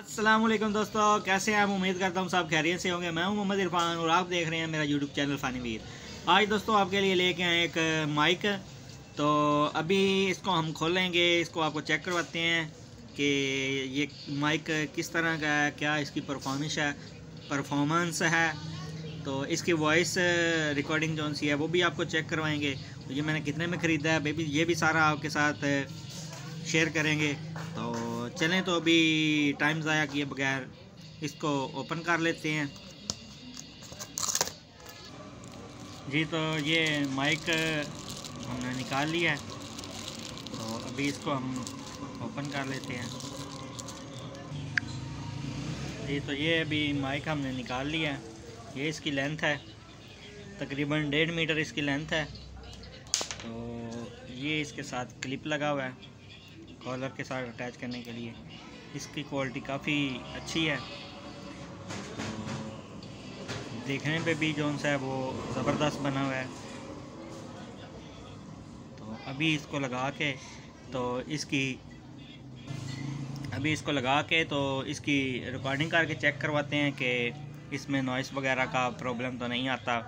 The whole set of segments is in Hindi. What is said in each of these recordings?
अस्सलाम वालेकुम दोस्तों, कैसे हैं आप? उम्मीद करता हूँ सब खैरियत से होंगे। मैं हूँ मोहम्मद इरफान और आप देख रहे हैं मेरा यूट्यूब चैनल फ़नी वीर। आज दोस्तों आपके लिए लेके आए एक माइक। तो अभी इसको हम खोलेंगे, इसको आपको चेक करवाते हैं कि ये माइक किस तरह का है, क्या इसकी परफॉर्मेंस है। तो इसकी वॉइस रिकॉर्डिंग जो सी है वो भी आपको चेक करवाएंगे। तो ये मैंने कितने में ख़रीदा है बेबी, ये भी सारा आपके साथ शेयर करेंगे। तो चलें, तो अभी टाइम ज़ाया किए बगैर इसको ओपन कर लेते हैं जी। तो ये माइक हमने निकाल लिया है, तो अभी इसको हम ओपन कर लेते हैं जी। तो ये अभी माइक हमने निकाल लिया है। ये इसकी लेंथ है, तकरीबन 1.5 मीटर इसकी लेंथ है। तो ये इसके साथ क्लिप लगा हुआ है कॉलर के साथ अटैच करने के लिए। इसकी क्वालिटी काफ़ी अच्छी है, देखने पे भी जोन सा है वो ज़बरदस्त बना हुआ है। तो अभी इसको लगा के तो इसकी रिकॉर्डिंग करके चेक करवाते हैं कि इसमें नॉइस वगैरह का प्रॉब्लम तो नहीं आता।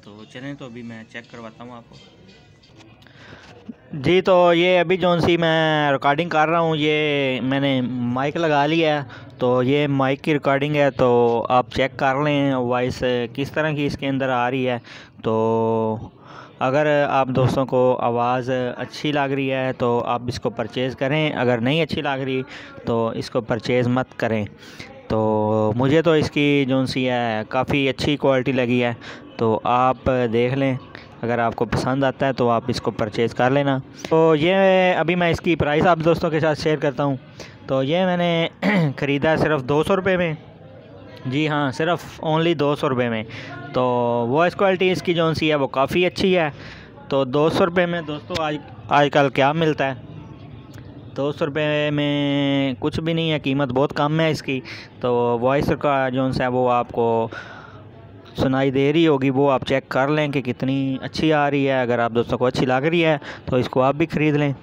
तो चलें, तो अभी मैं चेक करवाता हूँ आपको जी। तो ये अभी जौन सी मैं रिकॉर्डिंग कर रहा हूँ, ये मैंने माइक लगा लिया है। तो ये माइक की रिकॉर्डिंग है, तो आप चेक कर लें वॉइस किस तरह की इसके अंदर आ रही है। तो अगर आप दोस्तों को आवाज़ अच्छी लग रही है तो आप इसको परचेज़ करें, अगर नहीं अच्छी लग रही तो इसको परचेज़ मत करें। तो मुझे तो इसकी जौन सी है काफ़ी अच्छी क्वालिटी लगी है। तो आप देख लें, अगर आपको पसंद आता है तो आप इसको परचेज़ कर लेना। तो ये अभी मैं इसकी प्राइस आप दोस्तों के साथ शेयर करता हूँ। तो ये मैंने ख़रीदा सिर्फ 200 रुपये में। जी हाँ, सिर्फ ओनली 200 रुपये में। तो वॉइस क्वालिटी इसकी जौन सी है वो काफ़ी अच्छी है। तो 200 रुपये में दोस्तों आजकल क्या मिलता है? 200 रुपये में कुछ भी नहीं है, कीमत बहुत कम है इसकी। तो वॉइस का जौन सा है वो आपको सुनाई दे रही होगी, वो आप चेक कर लें कि कितनी अच्छी आ रही है। अगर आप दोस्तों को अच्छी लग रही है तो इसको आप भी ख़रीद लें।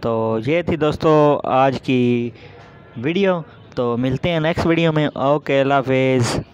तो ये थी दोस्तों आज की वीडियो। तो मिलते हैं नेक्स्ट वीडियो में। ओके, अल्लाह हाफिज़।